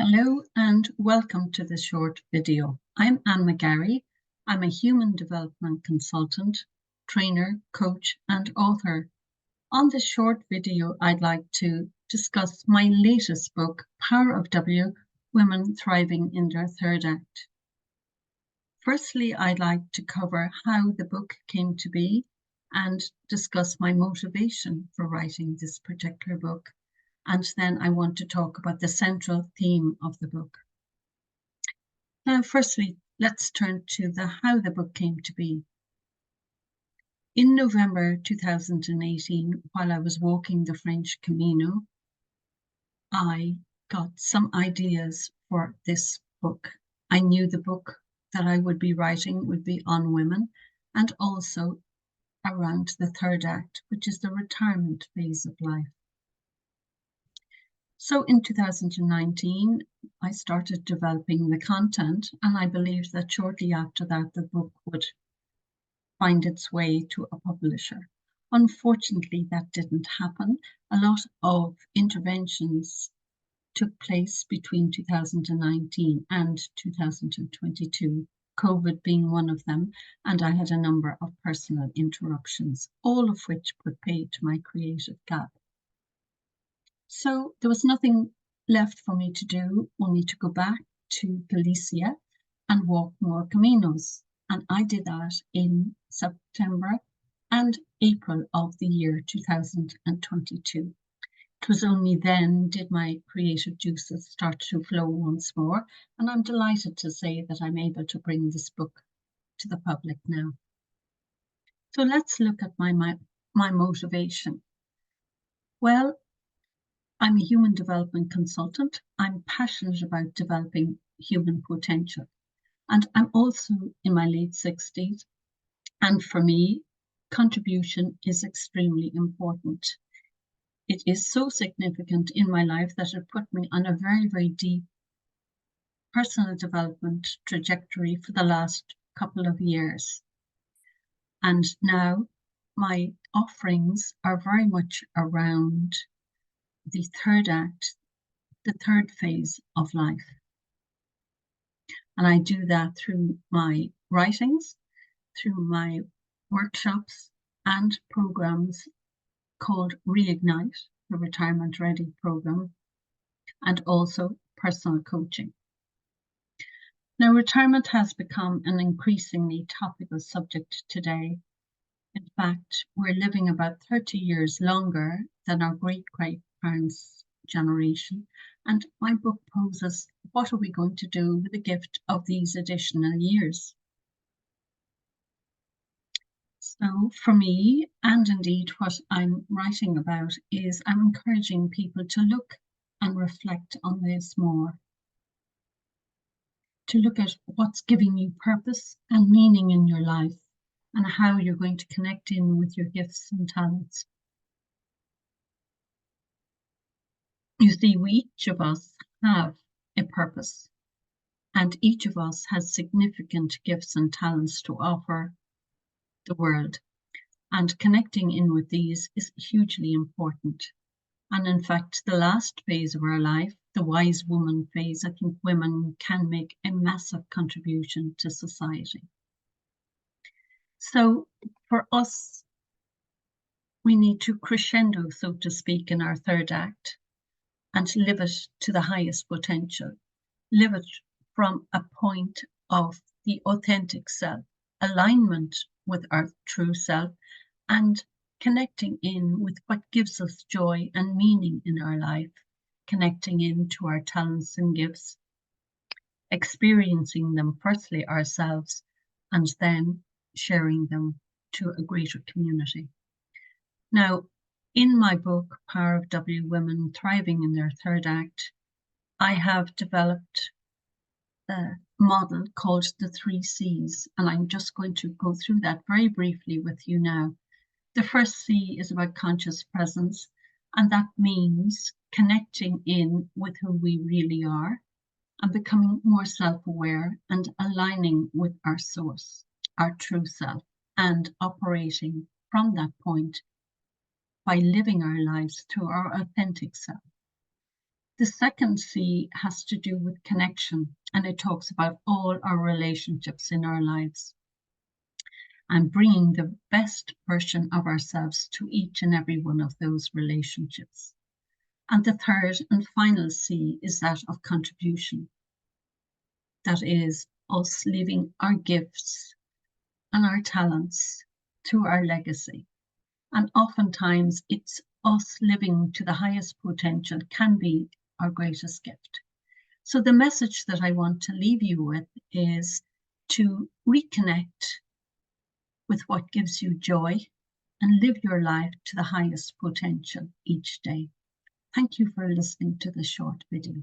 Hello and welcome to this short video. I'm McGarry. I'm a human development consultant, trainer, coach, and author. On this short video, I'd like to discuss my latest book, Power of W, Women Thriving in Their Third Act. Firstly, I'd like to cover how the book came to be and discuss my motivation for writing this particular book. And then I want to talk about the central theme of the book. Now, firstly, let's turn to how the book came to be. In November 2018, while I was walking the French Camino, I got some ideas for this book. I knew the book that I would be writing would be on women and also around the third act, which is the retirement phase of life. So in 2019, I started developing the content, and I believed that shortly after that, the book would find its way to a publisher. Unfortunately, that didn't happen. A lot of interventions took place between 2019 and 2022, COVID being one of them, and I had a number of personal interruptions, all of which put paid to my creative gap. So there was nothing left for me to do, only to go back to Galicia and walk more caminos. And I did that in September and April of the year 2022. It was only then did my creative juices start to flow once more. And I'm delighted to say that I'm able to bring this book to the public now. So let's look at my motivation. Well, I'm a human development consultant. I'm passionate about developing human potential. And I'm also in my late 60s. And for me, contribution is extremely important. It is so significant in my life that it put me on a very, very deep personal development trajectory for the last couple of years. And now my offerings are very much around the third act, the third phase of life. And I do that through my writings, through my workshops and programs called Reignite, the Retirement Ready program, and also personal coaching. Now, retirement has become an increasingly topical subject today. In fact, we're living about 30 years longer than our great-great-parents' generation, and my book poses, what are we going to do with the gift of these additional years? So for me, and indeed what I'm writing about, is I'm encouraging people to look and reflect on this more, to look at what's giving you purpose and meaning in your life, and how you're going to connect in with your gifts and talents. You see, each of us have a purpose, and each of us has significant gifts and talents to offer the world. And connecting in with these is hugely important. And in fact, the last phase of our life, the wise woman phase, I think women can make a massive contribution to society. So for us, we need to crescendo, so to speak, in our third act and live it to the highest potential. Live it from a point of the authentic self, alignment with our true self, and connecting in with what gives us joy and meaning in our life, connecting in to our talents and gifts, experiencing them firstly ourselves, and then sharing them to a greater community. Now, in my book, Power of W, Women Thriving in Their Third Act, I have developed a model called the 3 C's, and I'm just going to go through that very briefly with you now. The first C is about conscious presence, and that means connecting in with who we really are and becoming more self-aware and aligning with our source, our true self, and operating from that point by living our lives through our authentic self. The second C has to do with connection, and it talks about all our relationships in our lives and bringing the best version of ourselves to each and every one of those relationships. And the third and final C is that of contribution. That is us leaving our gifts and our talents to our legacy. And oftentimes it's us living to the highest potential can be our greatest gift. So the message that I want to leave you with is to reconnect with what gives you joy and live your life to the highest potential each day. Thank you for listening to this short video.